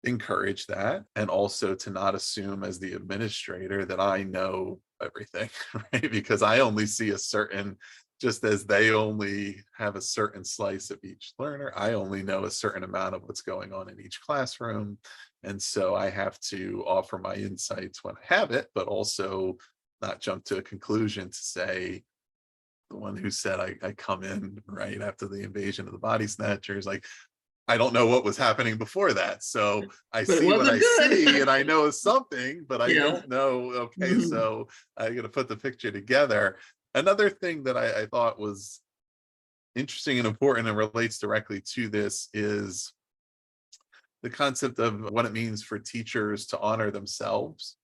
Speaker 1: encourage that, and also to not assume as the administrator that I know everything, right? Because I only see a certain, just as they only have a certain slice of each learner, I only know a certain amount of what's going on in each classroom. And so I have to offer my insights when I have it, but also not jump to a conclusion to say, the one who said I come in right after the invasion of the body snatchers, like, I don't know what was happening before that. So I see what I see and I know something, but I don't know. Okay, so I'm going to put the picture together. Another thing that I thought was interesting and important and relates directly to this is the concept of what it means for teachers to honor themselves.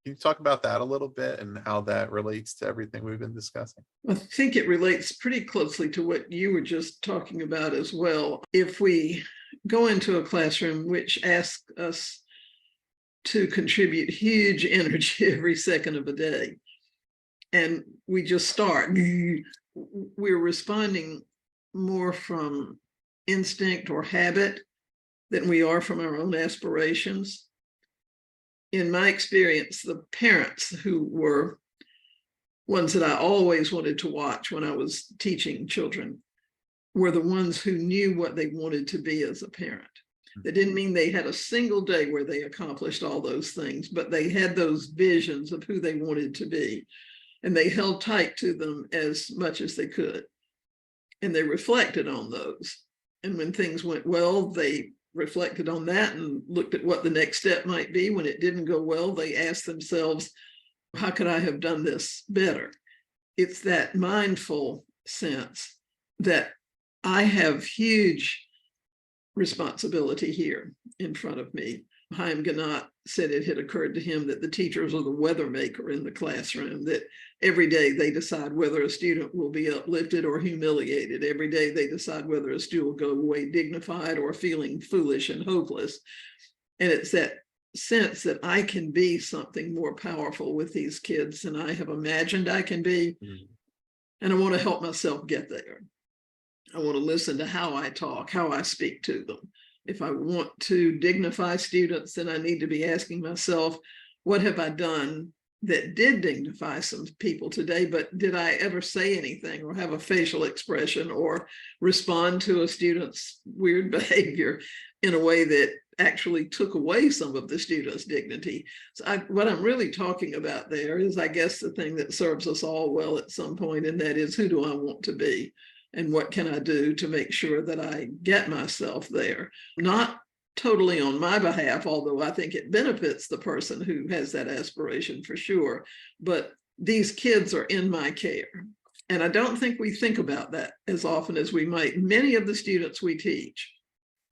Speaker 1: Can you talk about that a little bit and how that relates to everything we've been discussing?
Speaker 2: I think it relates pretty closely to what you were just talking about as well. If we go into a classroom which asks us to contribute huge energy every second of the day, and we just start, we're responding more from instinct or habit than we are from our own aspirations. In my experience, the parents who were ones that I always wanted to watch when I was teaching children were the ones who knew what they wanted to be as a parent. That didn't mean they had a single day where they accomplished all those things, but they had those visions of who they wanted to be, and they held tight to them as much as they could. And they reflected on those. And when things went well, they reflected on that and looked at what the next step might be. When it didn't go well, they asked themselves, how could I have done this better? It's that mindful sense that I have huge responsibility here in front of me. Chaim Ganat said it had occurred to him that the teachers are the weather maker in the classroom, that every day they decide whether a student will be uplifted or humiliated. Every day they decide whether a student will go away dignified or feeling foolish and hopeless. And it's that sense that I can be something more powerful with these kids than I have imagined I can be. And I want to help myself get there. I want to listen to how I talk, how I speak to them. If I want to dignify students, then I need to be asking myself, what have I done that did dignify some people today, but did I ever say anything or have a facial expression or respond to a student's weird behavior in a way that actually took away some of the student's dignity? So what I'm really talking about there is, I guess, the thing that serves us all well at some point, and that is, who do I want to be? And what can I do to make sure that I get myself there? Not totally on my behalf, although I think it benefits the person who has that aspiration for sure. But these kids are in my care. And I don't think we think about that as often as we might. Many of the students we teach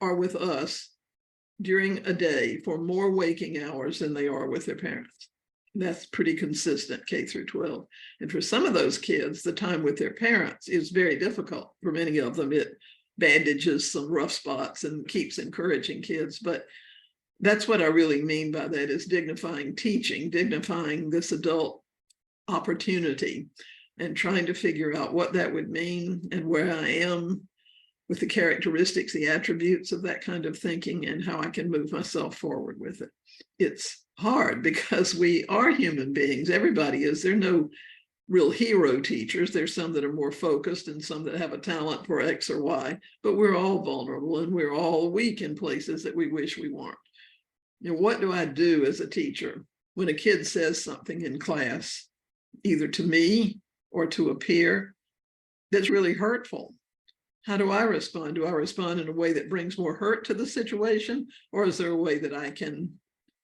Speaker 2: are with us during a day for more waking hours than they are with their parents. That's pretty consistent, K through 12. And for some of those kids, the time with their parents is very difficult. For many of them, it bandages some rough spots and keeps encouraging kids. But that's what I really mean by that, is dignifying teaching, dignifying this adult opportunity, and trying to figure out what that would mean and where I am with the characteristics, the attributes of that kind of thinking, and how I can move myself forward with it. It's hard because we are human beings. Everybody is. There are no real hero teachers. There's some that are more focused and some that have a talent for X or Y, but we're all vulnerable and we're all weak in places that we wish we weren't. You know, what do I do as a teacher when a kid says something in class, either to me or to a peer, that's really hurtful? How do I respond? Do I respond in a way that brings more hurt to the situation? Or is there a way that I can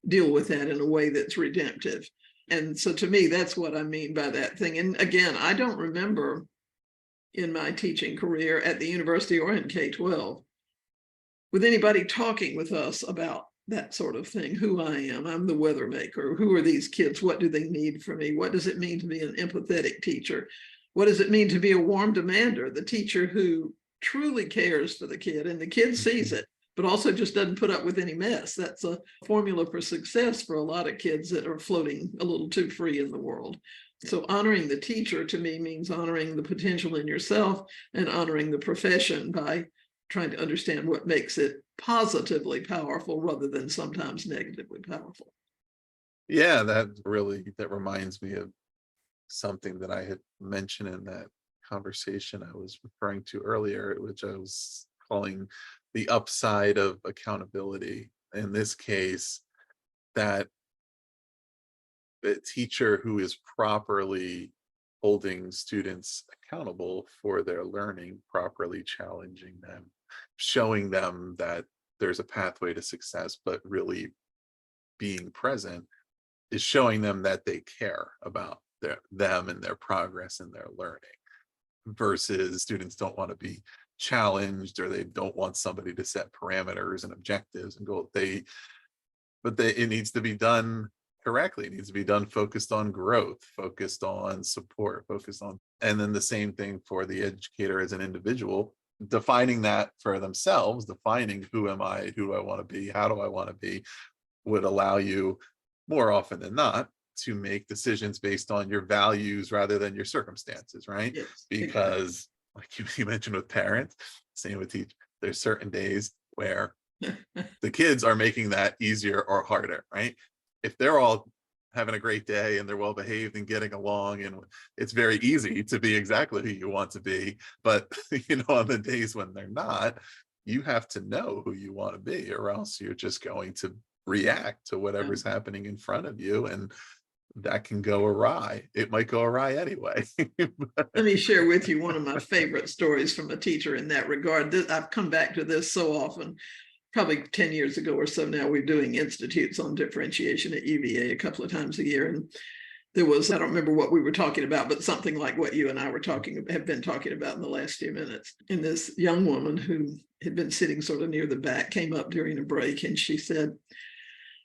Speaker 2: deal with that in a way that's redemptive? And so to me, that's what I mean by that thing. And again, I don't remember in my teaching career at the university or in K-12 with anybody talking with us about that sort of thing. Who I am, I'm the weather maker. Who are these kids? What do they need from me? What does it mean to be an empathetic teacher? What does it mean to be a warm demander, the teacher who truly cares for the kid and the kid sees it, but also just doesn't put up with any mess? That's a formula for success for a lot of kids that are floating a little too free in the world. So honoring the teacher to me means honoring the potential in yourself and honoring the profession by trying to understand what makes it positively powerful rather than sometimes negatively powerful.
Speaker 1: Yeah, that reminds me of something that I had mentioned in that conversation I was referring to earlier, which I was calling the upside of accountability. In this case, that the teacher who is properly holding students accountable for their learning, properly challenging them, showing them that there's a pathway to success, but really being present, is showing them that they care about them and their progress and their learning, versus students don't want to be challenged, or they don't want somebody to set parameters and objectives and go, it needs to be done correctly. It needs to be done focused on growth, focused on support, and then the same thing for the educator as an individual, defining that for themselves, defining who am I, who do I want to be, how do I want to be, would allow you more often than not to make decisions based on your values rather than your circumstances, right?
Speaker 2: Yes,
Speaker 1: because like you mentioned with parents, same with teachers, there's certain days where the kids are making that easier or harder, right? If they're all having a great day and they're well behaved and getting along, and it's very easy to be exactly who you want to be. But on the days when they're not, you have to know who you want to be, or else you're just going to react to whatever's happening in front of you, and that can go awry. It might go awry anyway.
Speaker 2: Let me share with you one of my favorite stories from a teacher in that regard. I've come back to this so often. Probably 10 years ago or so now, we're doing institutes on differentiation at UVA a couple of times a year. And there was, I don't remember what we were talking about, but something like what you and I have been talking about in the last few minutes. And this young woman who had been sitting sort of near the back came up during a break, and she said,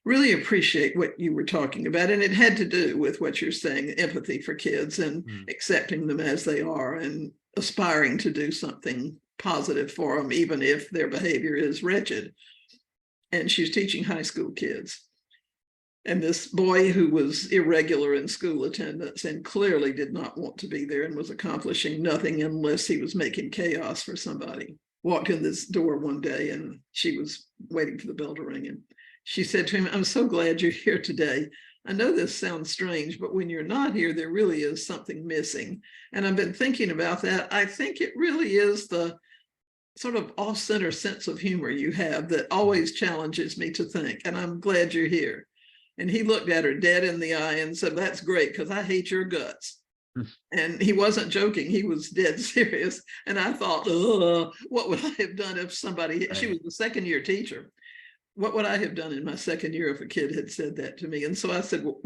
Speaker 2: really appreciate what you were talking about. And it had to do with what you're saying, empathy for kids and accepting them as they are and aspiring to do something positive for them, even if their behavior is wretched. And she's teaching high school kids. And this boy, who was irregular in school attendance and clearly did not want to be there and was accomplishing nothing unless he was making chaos for somebody, walked in this door one day, and she was waiting for the bell to ring. And she said to him, I'm so glad you're here today. I know this sounds strange, but when you're not here, there really is something missing. And I've been thinking about that. I think it really is the sort of off-center sense of humor you have that always challenges me to think, and I'm glad you're here. And he looked at her dead in the eye and said, that's great, because I hate your guts. And he wasn't joking, he was dead serious. And I thought, what would I have done if somebody, she was the second year teacher. What would I have done in my second year if a kid had said that to me? And so I said, well,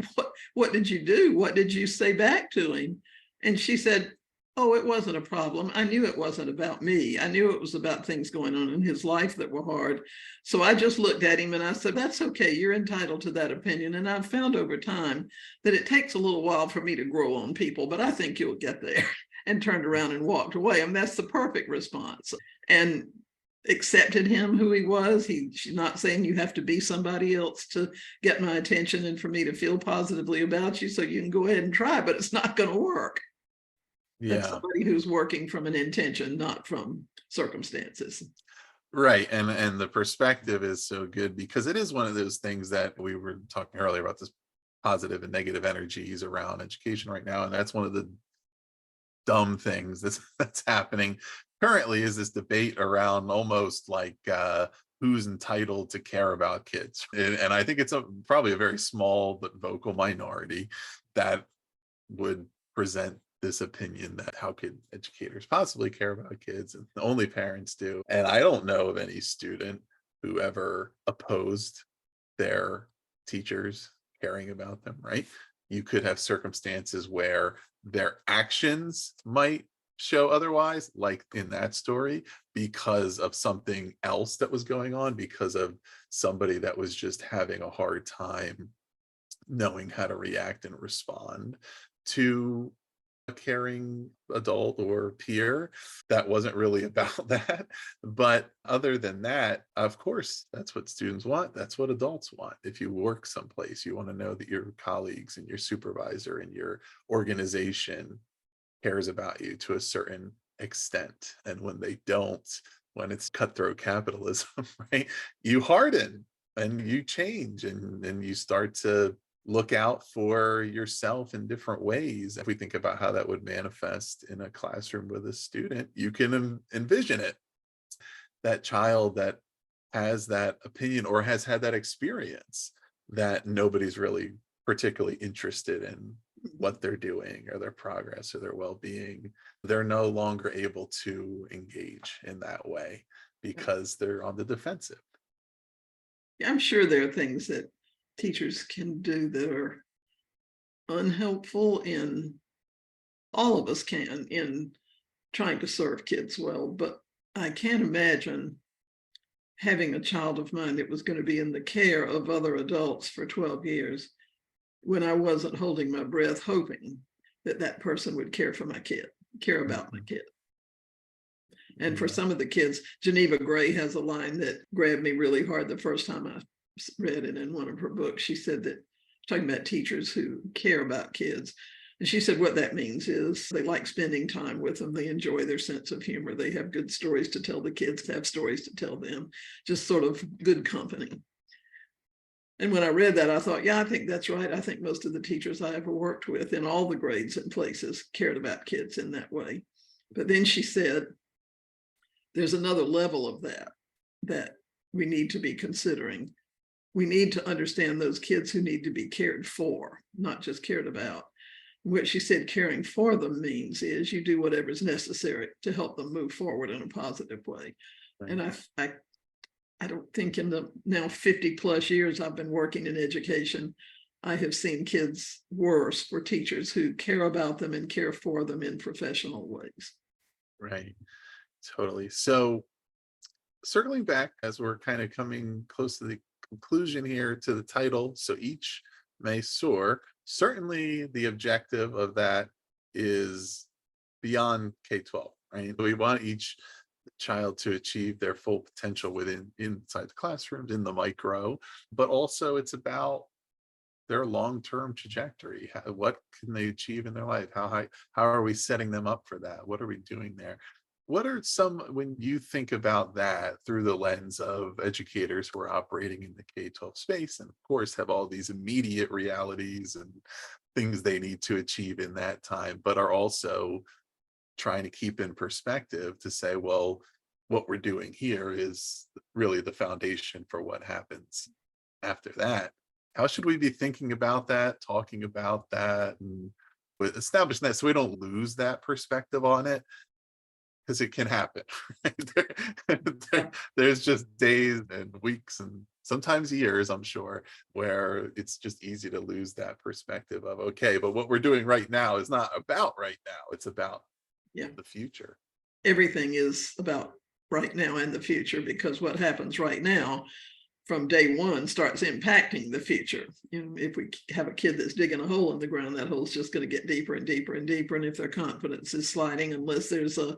Speaker 2: what did you do? What did you say back to him? And she said, oh, it wasn't a problem. I knew it wasn't about me. I knew it was about things going on in his life that were hard. So I just looked at him and I said, that's okay. You're entitled to that opinion. And I've found over time that it takes a little while for me to grow on people, but I think you'll get there. And turned around and walked away. I mean, that's the perfect response. And accepted him who he was. She's not saying you have to be somebody else to get my attention and for me to feel positively about you. So you can go ahead and try, but it's not going to work. That's somebody who's working from an intention, not from circumstances.
Speaker 1: Right. And the perspective is so good, because it is one of those things that we were talking earlier about, this positive and negative energies around education right now. And that's one of the dumb things that's happening currently, is this debate around almost like who's entitled to care about kids. And I think it's probably a very small but vocal minority that would present this opinion that how could educators possibly care about kids, and only parents do. And I don't know of any student who ever opposed their teachers caring about them, right? You could have circumstances where their actions might show otherwise, like in that story, because of something else that was going on, because of somebody that was just having a hard time knowing how to react and respond to a caring adult or peer. That wasn't really about that. But other than that, of course, that's what students want. That's what adults want. If you work someplace, you want to know that your colleagues and your supervisor and your organization cares about you to a certain extent. And when they don't, when it's cutthroat capitalism, right, you harden and you change, and you start to look out for yourself in different ways. If we think about how that would manifest in a classroom with a student, you can envision it. That child that has that opinion or has had that experience that nobody's really particularly interested in what they're doing or their progress or their well-being, they're no longer able to engage in that way because they're on the defensive.
Speaker 2: I'm sure there are things that teachers can do that are unhelpful, in all of us can, in trying to serve kids well, but I can't imagine having a child of mine that was going to be in the care of other adults for 12 years when I wasn't holding my breath hoping that that person would care for my kid, care about my kid. And for some of the kids, Geneva Gray has a line that grabbed me really hard the first time I read it in one of her books. She said that, talking about teachers who care about kids, and she said what that means is they like spending time with them. They enjoy their sense of humor. They have good stories to tell the kids, have stories to tell them, just sort of good company. And when I read that, I thought, yeah, I think that's right. I think most of the teachers I ever worked with in all the grades and places cared about kids in that way. But then she said, there's another level of that we need to be considering. We need to understand those kids who need to be cared for, not just cared about. What she said caring for them means is you do whatever is necessary to help them move forward in a positive way. Right. And I don't think in the now 50 plus years I've been working in education, I have seen kids worse for teachers who care about them and care for them in professional ways.
Speaker 1: Right. Totally. So circling back as we're kind of coming close to the conclusion here to the title, So Each May Soar, certainly the objective of that is beyond K-12, right? We want each child to achieve their full potential inside the classrooms, in the micro, but also it's about their long-term trajectory. What can they achieve in their life? How are we setting them up for that? What are we doing there? What are some, when you think about that through the lens of educators who are operating in the K-12 space, and of course have all these immediate realities and things they need to achieve in that time, but are also trying to keep in perspective to say, well, what we're doing here is really the foundation for what happens after that. How should we be thinking about that, talking about that, and with establishing that so we don't lose that perspective on it? Because it can happen. Right? There's just days and weeks and sometimes years, I'm sure, where it's just easy to lose that perspective of, okay, but what we're doing right now is not about right now. It's about
Speaker 2: Yeah,
Speaker 1: the future.
Speaker 2: everything is about right now and the future, because what happens right now from day one starts impacting the future. If we have a kid that's digging a hole in the ground, that hole's just going to get deeper and deeper and deeper. And if their confidence is sliding, unless there's a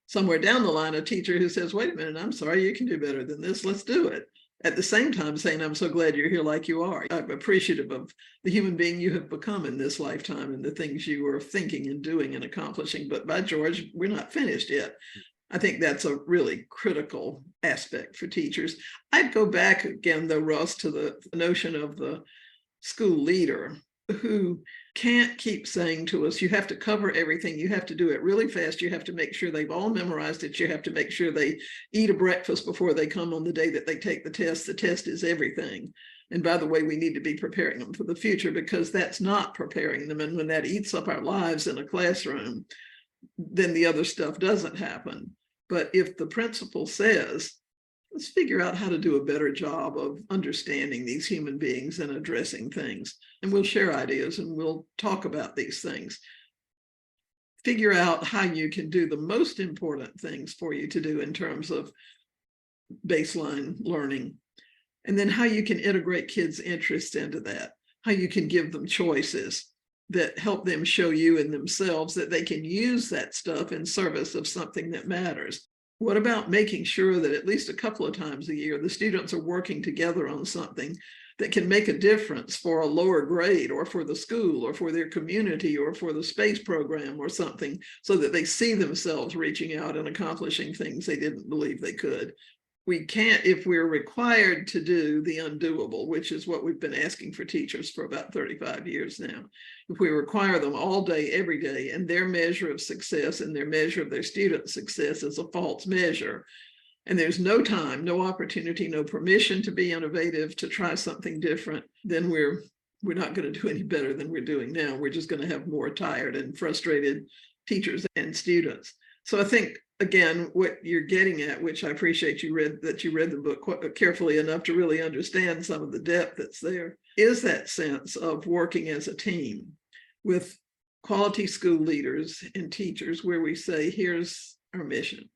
Speaker 2: somewhere down the line a teacher who says, wait a minute, I'm sorry, you can do better than this, let's do it. At the same time saying, I'm so glad you're here like you are. I'm appreciative of the human being you have become in this lifetime and the things you are thinking and doing and accomplishing. But by George, we're not finished yet. I think that's a really critical aspect for teachers. I'd go back again, though, Russ, to the notion of the school leader who can't keep saying to us, you have to cover everything, you have to do it really fast, you have to make sure they've all memorized it, you have to make sure they eat a breakfast before they come on the day that they take the test is everything. And by the way, we need to be preparing them for the future, because that's not preparing them. And when that eats up our lives in a classroom, then the other stuff doesn't happen. But if the principal says, let's figure out how to do a better job of understanding these human beings and addressing things, and we'll share ideas and we'll talk about these things. Figure out how you can do the most important things for you to do in terms of baseline learning, and then how you can integrate kids' interest into that, how you can give them choices that help them show you in themselves that they can use that stuff in service of something that matters. What about making sure that at least a couple of times a year, the students are working together on something that can make a difference for a lower grade or for the school or for their community or for the space program or something, so that they see themselves reaching out and accomplishing things they didn't believe they could. We can't, if we're required to do the undoable, which is what we've been asking for teachers for about 35 years now. If we require them all day, every day, and their measure of success and their measure of their student success is a false measure, and there's no time, no opportunity, no permission to be innovative, to try something different, then we're not going to do any better than we're doing now. We're just going to have more tired and frustrated teachers and students. So I think, again, what you're getting at, which I appreciate you read the book quite carefully enough to really understand some of the depth that's there, is that sense of working as a team with quality school leaders and teachers, where we say, here's our mission.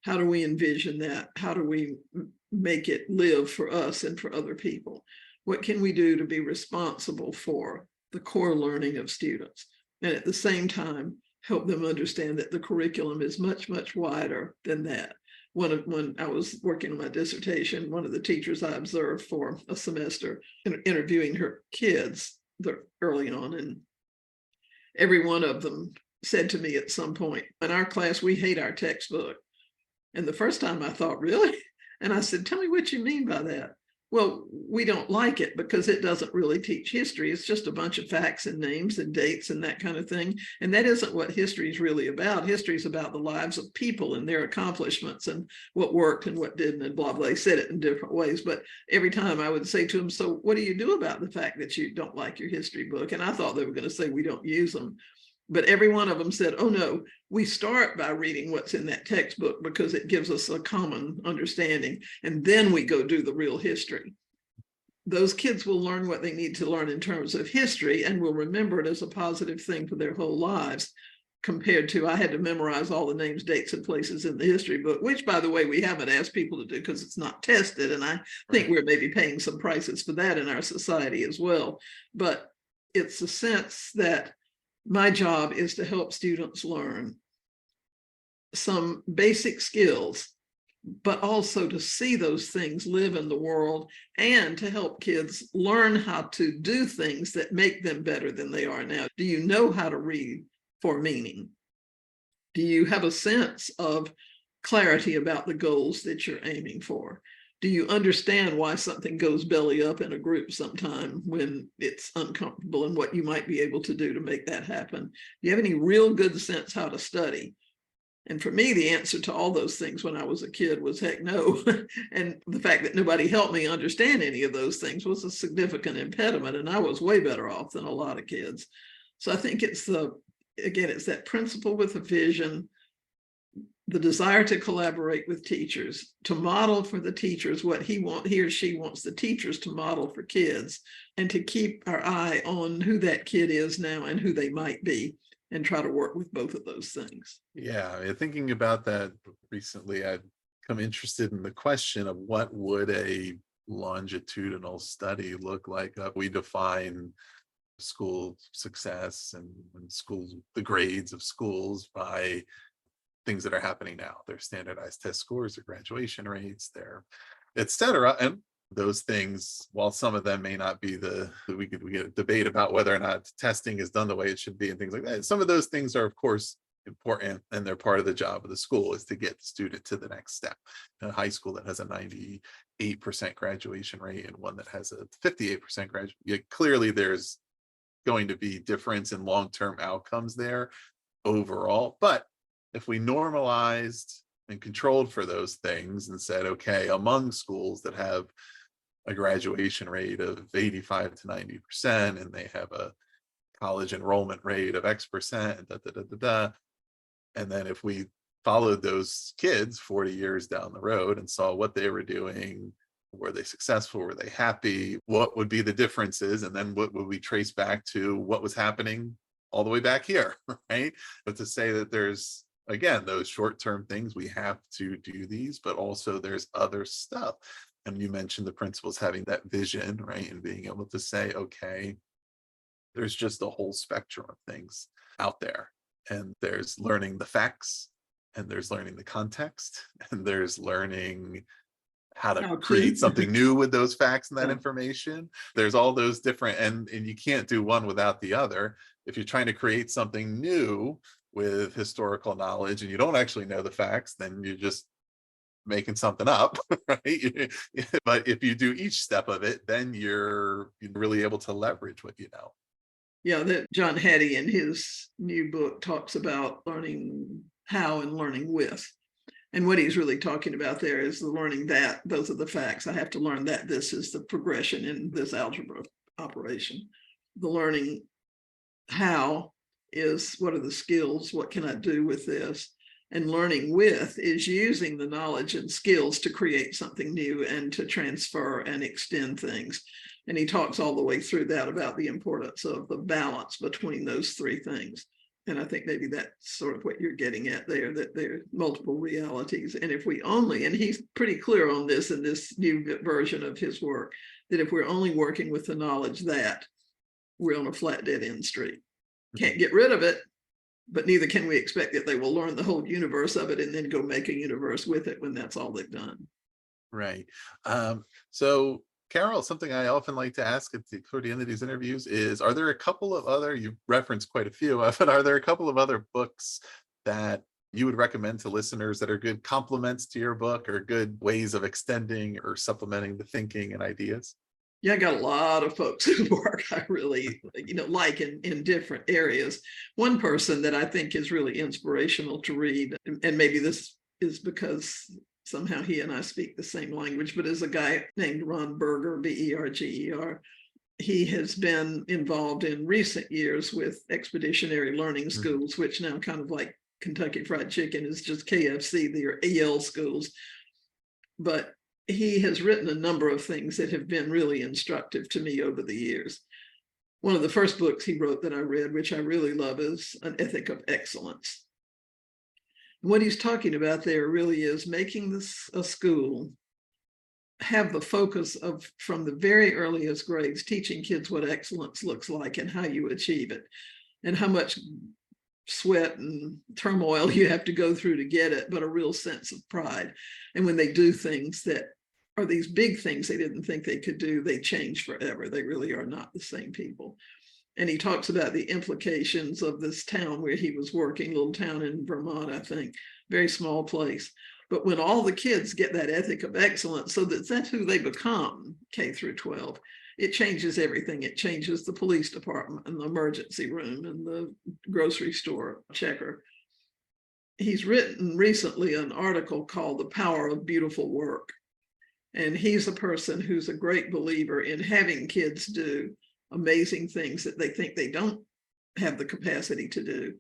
Speaker 2: How do we envision that? How do we make it live for us and for other people? What can we do to be responsible for the core learning of students? And at the same time, help them understand that the curriculum is much, much wider than that. When I was working on my dissertation, one of the teachers I observed for a semester, interviewing her kids early on, and every one of them said to me at some point, in our class, we hate our textbook. And the first time I thought, really? And I said, tell me what you mean by that. Well, we don't like it because it doesn't really teach history. It's just a bunch of facts and names and dates and that kind of thing. And that isn't what history is really about. History is about the lives of people and their accomplishments and what worked and what didn't and blah, blah. They said it in different ways. But every time I would say to them, so what do you do about the fact that you don't like your history book? And I thought they were going to say, we don't use them. But every one of them said, oh no, we start by reading what's in that textbook because it gives us a common understanding. And then we go do the real history. Those kids will learn what they need to learn in terms of history and will remember it as a positive thing for their whole lives, compared to, I had to memorize all the names, dates, and places in the history book, which, by the way, we haven't asked people to do because it's not tested. And I think we're maybe paying some prices for that in our society as well. But it's a sense that my job is to help students learn some basic skills, but also to see those things live in the world and to help kids learn how to do things that make them better than they are now. Do you know how to read for meaning? Do you have a sense of clarity about the goals that you're aiming for? Do you understand why something goes belly up in a group sometime when it's uncomfortable, and what you might be able to do to make that happen? Do you have any real good sense how to study? And for me, the answer to all those things when I was a kid was heck no. And the fact that nobody helped me understand any of those things was a significant impediment. And I was way better off than a lot of kids. So I think it's that principle with a vision, the desire to collaborate with teachers, to model for the teachers what he or she wants the teachers to model for kids, and to keep our eye on who that kid is now and who they might be, and try to work with both of those things.
Speaker 1: Yeah, thinking about that recently, I've become interested in the question of what would a longitudinal study look like. We define school success and schools, the grades of schools, by things that are happening now. Their standardized test scores, their graduation rates, their et cetera. And those things, while some of them may not be we get a debate about whether or not testing is done the way it should be and things like that. Some of those things are, of course, important, and they're part of the job of the school, is to get the student to the next step. In a high school that has a 98% graduation rate and one that has a 58% graduation, clearly there's going to be difference in long-term outcomes there overall. But if we normalized and controlled for those things and said, okay, among schools that have a graduation rate of 85 to 90%, and they have a college enrollment rate of X%, and then if we followed those kids 40 years down the road and saw what they were doing, were they successful, were they happy, what would be the differences, and then what would we trace back to what was happening all the way back here, right? But to say that there's, again, those short-term things, we have to do these, but also there's other stuff. And you mentioned the principals having that vision, right? And being able to say, okay, there's just a whole spectrum of things out there. And there's learning the facts, and there's learning the context, and there's learning how to create something new with those facts and that information. There's all those different, and you can't do one without the other. If you're trying to create something new with historical knowledge and you don't actually know the facts, then you're just making something up, right? But if you do each step of it, then you're really able to leverage what you know.
Speaker 2: Yeah, that John Hattie in his new book talks about learning how and learning with. And what he's really talking about there is the learning that those are the facts. I have to learn that this is the progression in this algebra operation. The learning how is what are the skills, what can I do with this? And learning with is using the knowledge and skills to create something new and to transfer and extend things. And he talks all the way through that about the importance of the balance between those three things. And I think maybe that's sort of what you're getting at there, that there are multiple realities. And if we only, and he's pretty clear on this in this new version of his work, that if we're only working with the knowledge that we're on a flat dead end street, can't get rid of it, but neither can we expect that they will learn the whole universe of it and then go make a universe with it when that's all they've done.
Speaker 1: Right. So Carol, something I often like to ask toward the end of these interviews is, are there a couple of other, you referenced quite a few, but are there a couple of other books that you would recommend to listeners that are good complements to your book, or good ways of extending or supplementing the thinking and ideas?
Speaker 2: Yeah, I got a lot of folks who work I really, like in different areas. One person that I think is really inspirational to read, and maybe this is because somehow he and I speak the same language, but is a guy named Ron Berger, Berger. He has been involved in recent years with expeditionary learning schools, which now kind of like Kentucky Fried Chicken is just KFC, they're EL schools. But he has written a number of things that have been really instructive to me over the years. One of the first books he wrote that I read, which I really love, is An Ethic of Excellence. What he's talking about there really is making this a school have the focus of, from the very earliest grades, teaching kids what excellence looks like and how you achieve it, and how much sweat and turmoil you have to go through to get it, but a real sense of pride. And when they do things that are these big things they didn't think they could do, they change forever. They really are not the same people. And he talks about the implications of this town where he was working, little town in Vermont, I think, very small place. But when all the kids get that ethic of excellence, so that's who they become, K through 12, it changes everything. It changes the police department and the emergency room and the grocery store checker. He's written recently an article called The Power of Beautiful Work. And he's a person who's a great believer in having kids do amazing things that they think they don't have the capacity to do,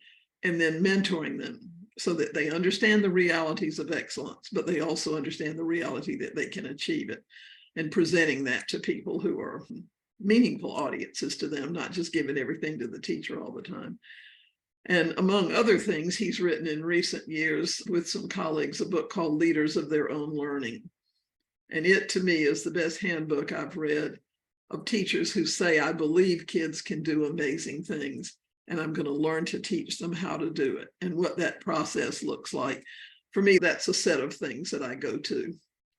Speaker 2: and then mentoring them so that they understand the realities of excellence, but they also understand the reality that they can achieve it, and presenting that to people who are meaningful audiences to them, not just giving everything to the teacher all the time. And among other things, he's written in recent years with some colleagues a book called Leaders of Their Own Learning. And it, to me, is the best handbook I've read of teachers who say, I believe kids can do amazing things, and I'm going to learn to teach them how to do it and what that process looks like. For me, that's a set of things that I go to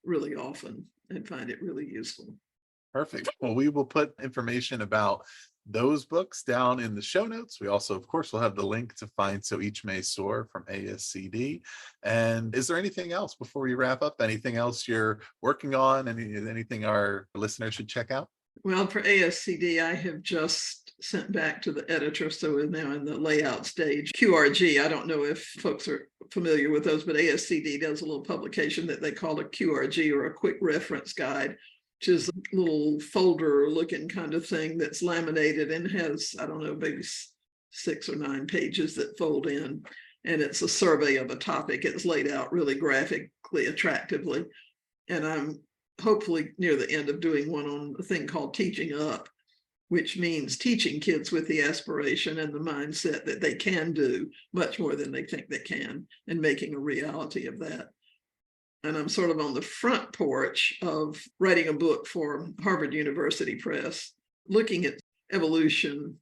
Speaker 2: really often and find it really useful.
Speaker 1: Perfect. Well, we will put information about those books down in the show notes. We also, of course, will have the link to find So Each May Soar from ASCD. And is there anything else before we wrap up? Anything else you're working on? Anything our listeners should check out?
Speaker 2: Well, for ASCD, I have just sent back to the editor, so we're now in the layout stage. QRG, I don't know if folks are familiar with those, but ASCD does a little publication that they call a QRG, or a quick reference guide, which is a little folder looking kind of thing that's laminated and has, I don't know, maybe 6 or 9 pages that fold in. And it's a survey of a topic. It's laid out really graphically, attractively. And I'm hopefully near the end of doing one on a thing called Teaching Up, which means teaching kids with the aspiration and the mindset that they can do much more than they think they can, and making a reality of that. And I'm sort of on the front porch of writing a book for Harvard University Press, looking at evolution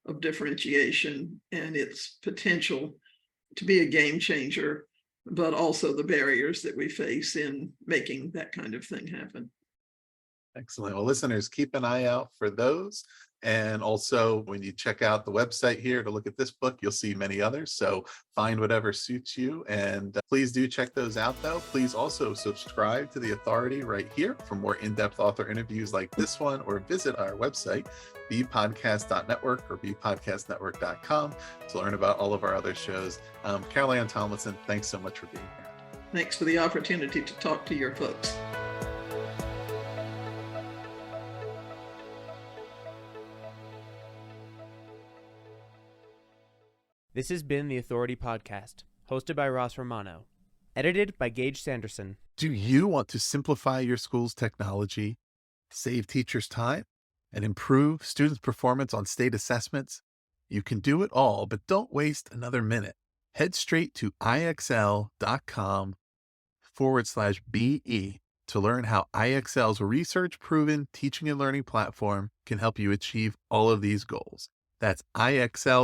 Speaker 2: of differentiation and its potential to be a game changer, but also the barriers that we face in making that kind of thing happen.
Speaker 1: Excellent. Well, listeners, keep an eye out for those. And also, when you check out the website here to look at this book, you'll see many others. So find whatever suits you. And please do check those out, though. Please also subscribe to The Authority right here for more in-depth author interviews like this one, or visit our website, bpodcast.network or bpodcastnetwork.com, to learn about all of our other shows. Carol Ann Tomlinson, thanks so much for being here.
Speaker 2: Thanks for the opportunity to talk to your folks.
Speaker 3: This has been The Authority Podcast, hosted by Ross Romano, edited by Gage Sanderson.
Speaker 1: Do you want to simplify your school's technology, save teachers time, and improve students' performance on state assessments? You can do it all, but don't waste another minute. Head straight to ixl.com/BE to learn how IXL's research-proven teaching and learning platform can help you achieve all of these goals. That's ixl.com/BE.